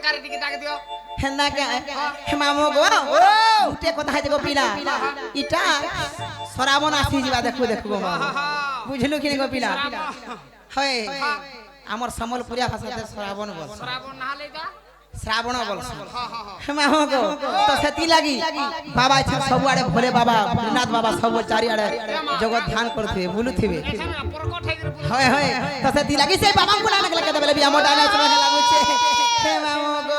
सरकारी टिकट डाक दियो हेंदा के मामो गो उठे কথা है देखो पिला इटा सराबन आसी जीवा देखो देखो बुझलु कि गो पिला है हमर समलपुरिया भाषा से सराबन बोल सराबन नहालेगा श्रावण बोल मामो गो तो सेती लागी बाबा छ सब आड़े भोले बाबा भोलेनाथ बाबा सब चारि आड़े जगत ध्यान करथे बोलुथिबे है है तो सेती लागी से बाबा को नाम लगे देबे बिया मोटा नाच लागु छे हे मामो गो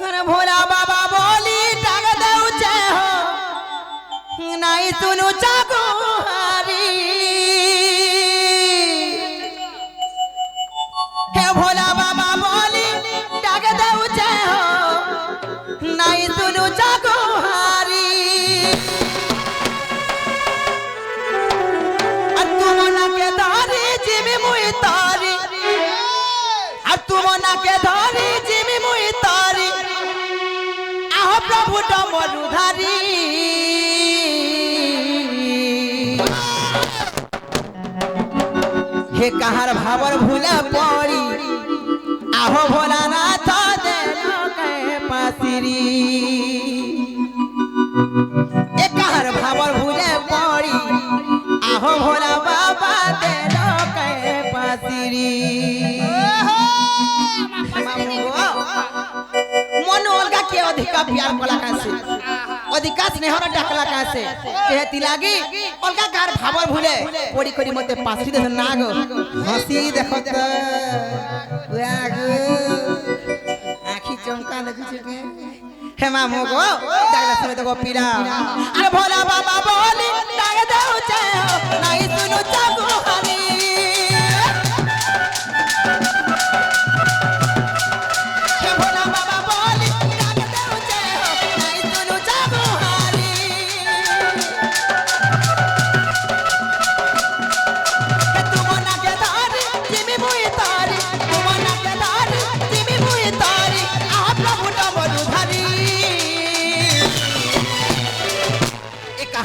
अरे भोला बाबा बोली टाग देउ छे हो नाई सुनु चाकू हारी हे भोला बाबा बोली टाग देउ छे हो नाई सुनु चाकू हारी तुम ना के धारी जिमी मुई तारी तुम ना के धारी जिमी मुई तारी आहो प्रभु डमरुधारी हे कहार भावर भूले पड़ी आहो भोलानाथ देलो के पासिरी ए कहार भावर भूले पड़ी आहो भोला बाबा देलो के पासिरी मन अलगा के अधिका प्यार कला कासे अधिका स्नेह र डाकला कासे कहती लागी अलगा कार भावर भूले कोड़ी कोड़ी मते पासी दे नाग हंसी देखत आखी चमका लगु छे के हे मामो गो डागला सुने तो पीरा अरे भोला बाबा बोली डाग देउ छे नहीं सुनु चागो हानी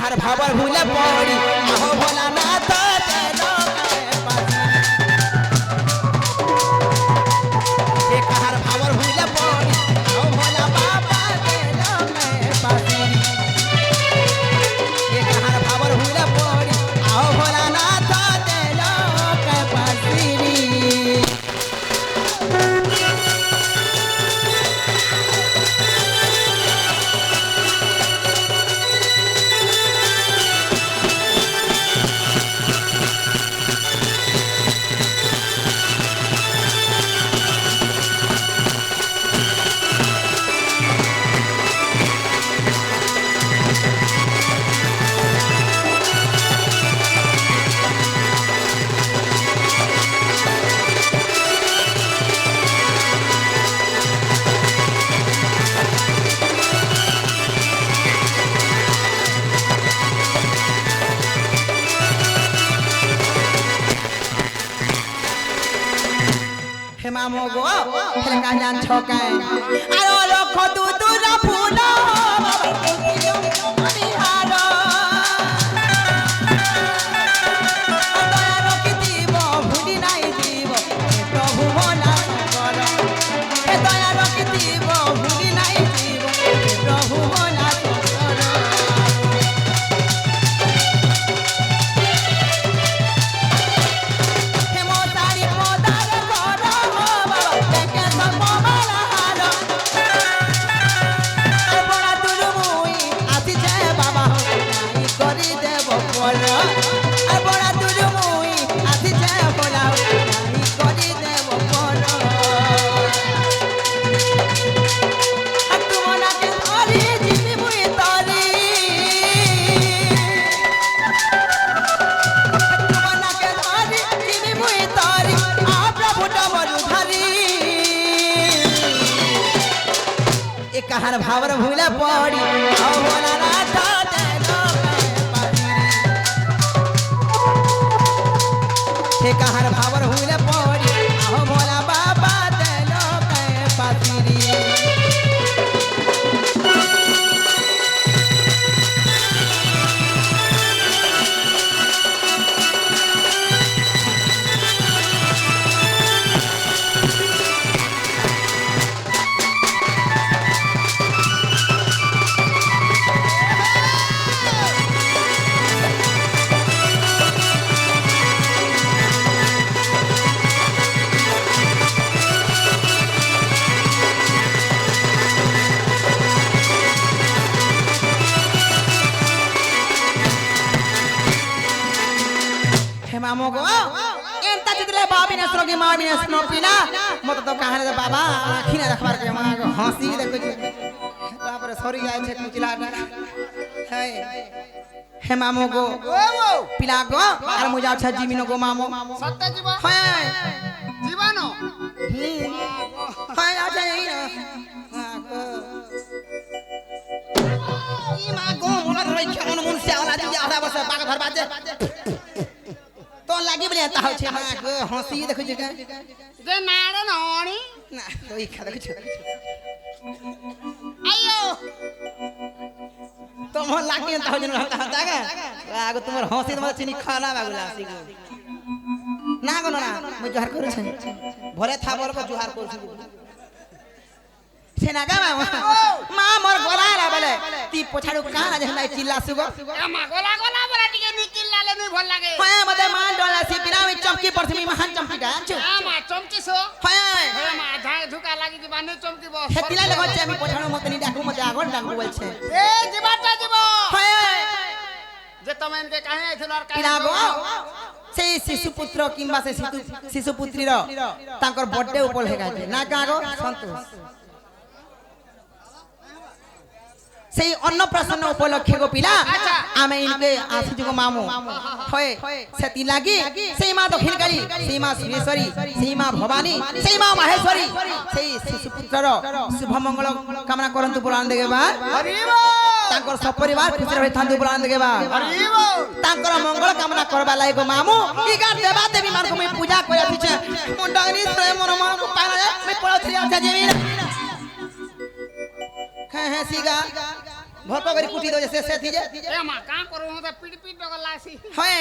हर भावर भूले पड़ी आहो भोलानाथ देलो के पासिरी एक हर भावर भूले पड़ी आहो भोला बाबा देलो के पासिरी एक हर भावर भूले पड़ी आहो भोलानाथ देलो के पासिरी मामो गो खेल का जान छोके आरो रख तू तुरा फूलो निहारो दयारो की दीव भूली नहीं दीव प्रभु भोला कर हे दयारो की दीव भूली नहीं दीव प्रभु भोला कर हे मोतारी मोदार कहार भावर भूले पड़ी आओ भोलानाथ देलो के पासिरी हे कहार भावर भूले पड़ी आओ भोला बाबा देलो के पासिरी बिना सुनो की माँ बिना सुनो पीना मत तो कहानी दे बाबा आँखी ना रखबार के माँ को हंसी देखो छे तापर सॉरी जाए छे कुचला है हे मामो को पिला को और मुझे अच्छा जीविनो को मामो सत्य जीवा है जीवानो है अच्छा यही ना ई माँ को मोला रही छे मन से आला जी आधा बस बाग घर बाजे तो लागी बले ता हो छे माँ को हंसी देखो छे जे नाड़े नोणी ना तो ई खा देखो छे आयो तो मन लागी ता हो जन रहता का आगो तुमर हंसी तुमर चिनी खाना बागुला सी ना गनो ना म जोहार करू छे भरे था बोल को जोहार करू छे सेना का मां मोर गोला ला बेले ती पोछाडू का जे नाही चिल्ला सुगो ए मा गोला गोला बरा टिके नी चिल्ला ले नी भल लागे होय मते मान डोला सी बिना में चमकी परथमी महान चमकी का छु ए मा चमकी सो होय हे मा झाय धुका लागी जी बाने चमकी बो हेतिला लगो छे मी पोछाडू मते नी डाकू मते आगो डाकू बोल छे ए जीवाटा जीवो होय जे तमेन के काहे आइथिलो और काहे पिलागो से शिशुपुत्र किंबा से शिशुपुत्री रो तांकर बर्थडे उपल हे गाते ना कागो संतोष से अन्नप्राशन उपलक्षे को पिला आमे इनके आसी को मामू होय सेति लागी से मां दक्षिण काली से मां सुरेश्वरी से मां भवानी से मां माहेश्वरी से शिशुपुत्र रो शुभ मंगल कामना करंतु पुराण देगे बा हरिबो तांकर सब परिवार खुशी रहे थांदु पुराण देगे बा हरिबो तांकर मंगल कामना करबा लाई को मामू ई गार देवा देवी मान को मैं पूजा करया छी मुंडानी से मन मन को पाना मैं पड़ो थी अच्छा जेमी है सीगा भोको करी कुटी दो जैसे से थी जे ए मा का करू त पीट पीट डगलासी होय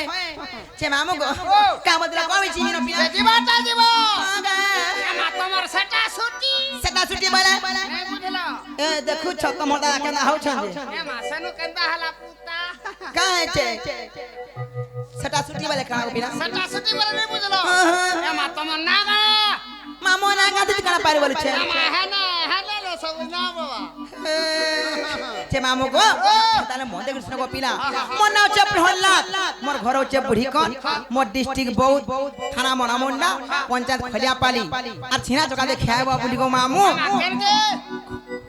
छे मामू को का मतलब कोई चीज न पिया जीवाटा जीवो आगा ए मा तमर सेटा सुटी बोले नहीं बुझलो ए देखु छ तमडा केना हो छन जे ए मा सनु कंदा हला पुता का है छे सेटा सुटी वाले का बिना सेटा सुटी वाला नहीं बुझलो ए मा तमर नागा मामू ना का ती कना पारी बोले छे ए मा है ले लो सब ना बाबा छे मामू को ताले मोदे कृष्ण को पिला मोर नाम छे प्रहलाद मोर घर छे बुढ़ी कोन मोर डिस्ट्रिक्ट बहुत थाना मनामुंडा पंचायत खलियापाली और छिना चका दे खायबा बुढ़ी को मामू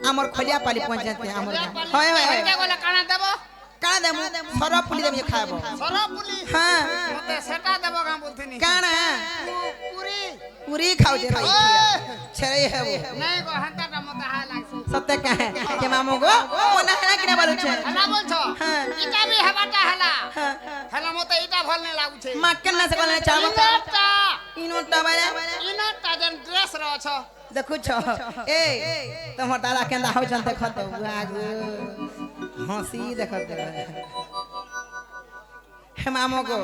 हमर खलियापाली पंचायत में हमर होय होय के गोला काना देबो काना देमु सरफ पुली देम खायबो सरफ पुली हां मते सेटा देबो का बोलथिनी काना पूरी पूरी खाओ जे रही छरे है वो नहीं को हंता टा मते हा लागसे सत्य कहे के मामू को ओना हना किने बोलु छे हला बोल छ हां इटा भी हवाटा हला हां हला मते इटा भल नहीं लागु छे मक्कन ना से कोने चावो इनोटा बारे इनोटा जन ड्रेस रो छ देखु छ ए तमर दादा केंदा हो छन देख तो आगो हंसी देख दे हे मामू को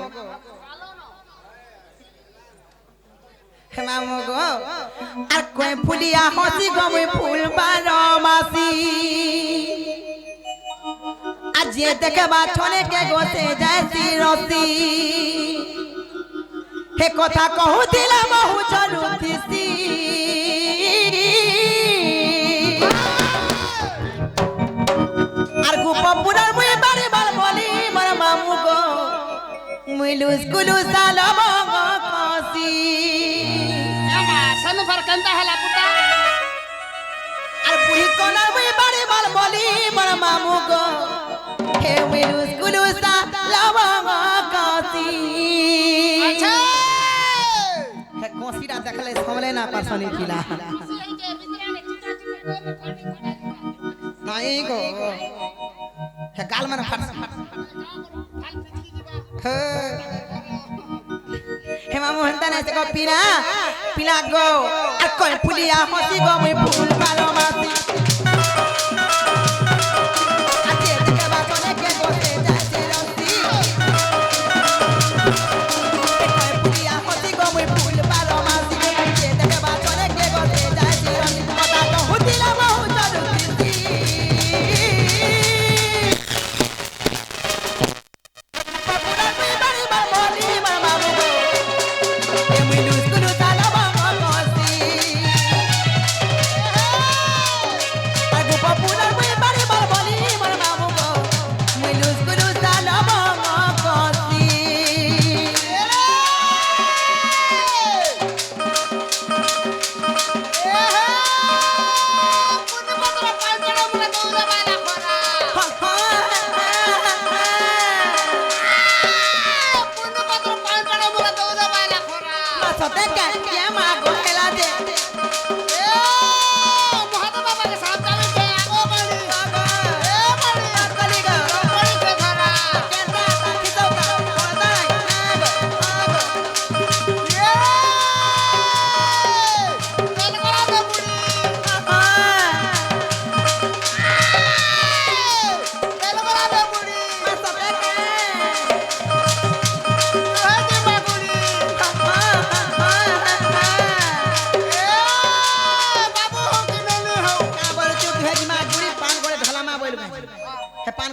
हे मामू को আর कोई फुलिया हंसी गवे फूल बारो मासी आज ये देखबा छोने के गोते जैसी रसी हे कथा कहू दिला महू चलू दिसी আর গোপপুরার মুই বাড়ি বাল বলি মোর মামু গো মুই লুসকুলু সালাম কসি एमा सनु फर कंदा हला पुता আর বুড়ি কোনার মুই বাড়ি বাল বলি মোর মামু গো হে মুই লুসকুলু সালাম কসি अच्छा হে কসিরা দেখলে সমলে না পারছনি পিলা নাই গো হে গাল মানে ফাট हे मामू हंता ना से को पीला गो आ कोई फुलिया हंसी गो मैं फूल बालो मासी आजे देखे बा कोने के गोते जाते रसी कोई फुलिया हंसी गो मैं फूल बालो मासी आजे देखे बा कोने के गोते जाते रसी पता तो हुदिला बहु चलू दिसी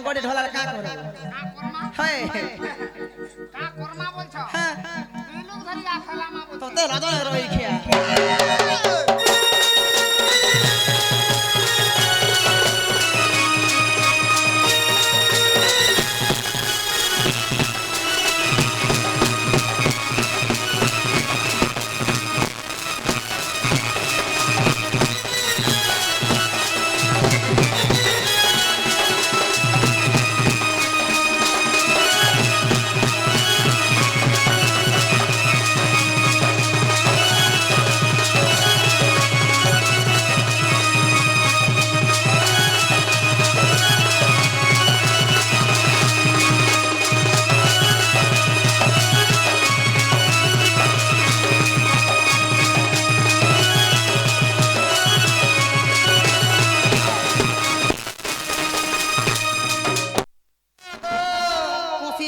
ঢাকড়ে ঢলার কা করে কা কর্মা হয় কা কর্মা বলছো হ্যাঁ দুই লোক ধরি খেলামা বলছো তোতে রজনে রই খিয়া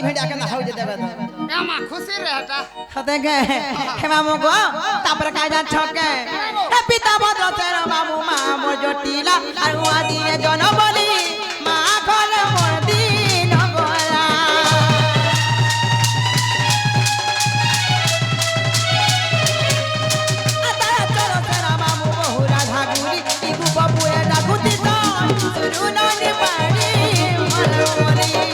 भेड़ा के ना हो जे देबे एमा खुशी रहता हते गे हे मामू गो तापर का जान छके हे पिता भद्र तेरा मामू मामू जटिला आरुआ दिने जन बोली मा घर मोर दिन गोला आता चलो तेरा मामू बहु राधा गुरी इगु बबुए डाकुती तो सुरु ननी पाड़ी मोर बोली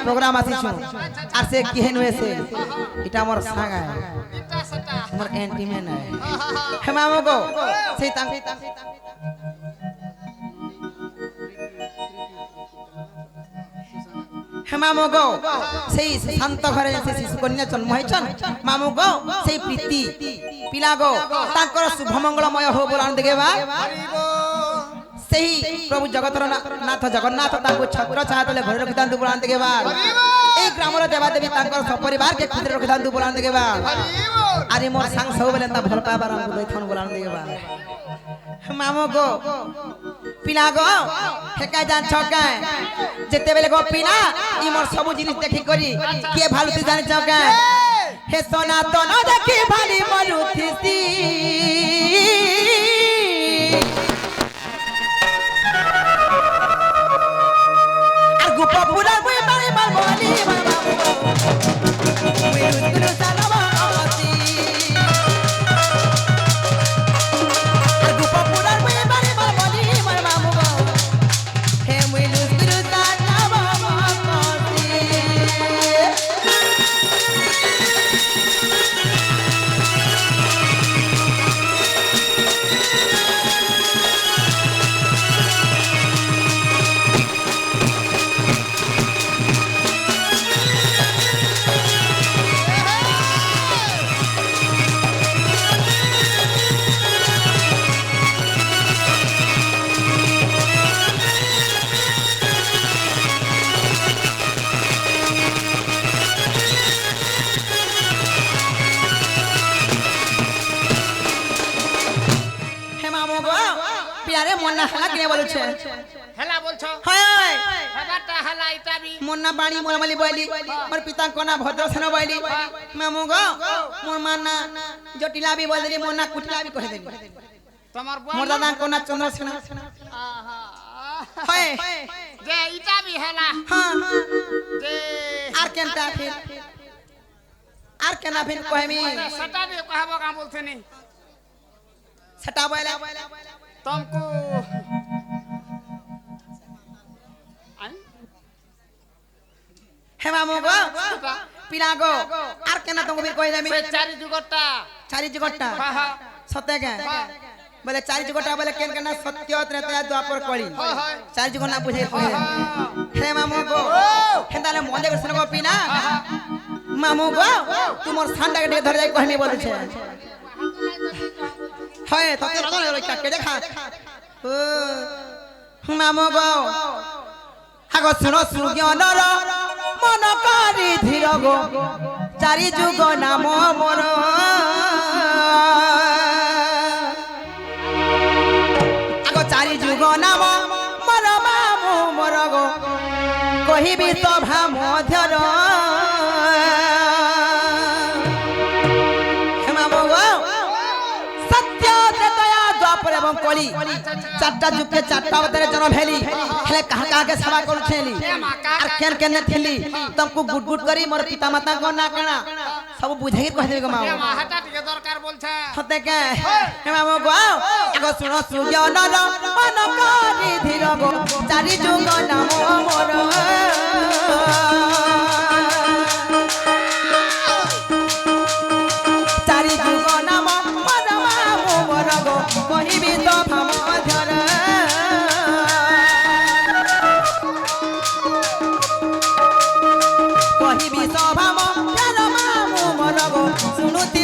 प्रोग्राम आसी छु आर से केहन होए से इटा हमर सागा है इटा सटा हमर एंटी मैन है हे मामो को से ता हे मामो को से शांत घरे से शिशु कन्या जन्म होइछन मामो को से प्रीति पिला गो तांकर शुभ मंगलमय हो बोलान देबा सही प्रभु जगतर नाथ जगन्नाथ ताको छत्र छातले घर रखितांतु बोलान देगे बा ए ग्रामर देवा देवी तांकर सपरिवार के खुद रखितांतु बोलान देगे बा अरे मोर संग सब बेले ता भल पाबार हम दैथन बोलान देगे बा मामो गो पिला गो हेका जान छका जेते बेले गो पिला ई मोर सब जिनिस देखि करी के भालुती जान छका हे सोना तो न देखि भाली मरुथि popular we bari bali we guru salama amati agu popular we bari bali mamu he we guru salama amati हला के बोलु छे हला बोलछो हाय हगाटा हला इटाबी मोन्ना बाणी मोरमली बोली मोर पिता कोना भद्रसेन बोली मामू गो मोर माना जटिला भी बोलली मोन्ना कुटला भी कह देली तमर मोर दादा कोना चंद्रसेन आहा हाय जे इटाबी हला हां जे आर केनता फिर आर केना फिर कहमी सटा भी कहबो का बोलथे नहीं सटा बोला तुमको हे मामू गो पिला गो आर केना तुमको फिर कह देमी से चारी जुगटा चारी जुगटा हां हां सत्य के बोले चार जुगटा बोले केन केना सत्य त्रेता द्वापर कली चार जुग ना बुझे हे मामू को हेताले मजे के सुनबो पीना मामू को तुमर सांडा के धर जाई कहनी बोले छे हाय तते रदन लइका के देखा मामू को आगो सुनो सुज्ञानर मन करी धीर गो चारि जुग नाम मोर आगो चारि जुग नाम मोर मामू मोर गो कहिबी सभा मध्यर कली चारटा जुग के चारटा अवतारे जन्म भेली हेले कहां कहां के सेवा करू छेली और केन केन थेली तुमको गुड गुड करी मोर पिता माता को ना कणा सब बुझाई कह देबे माओ हाटा टिके दरकार बोलछे हते के हे मामो गो एगो सुनो सुज्ञान मन करी धीर गो चारि जुग नाम मोर चारि जुग नाम मोर मामो मोर गो कहिबी तो भामधर कहिबी तो भामधर मामो मोर गो सुनुति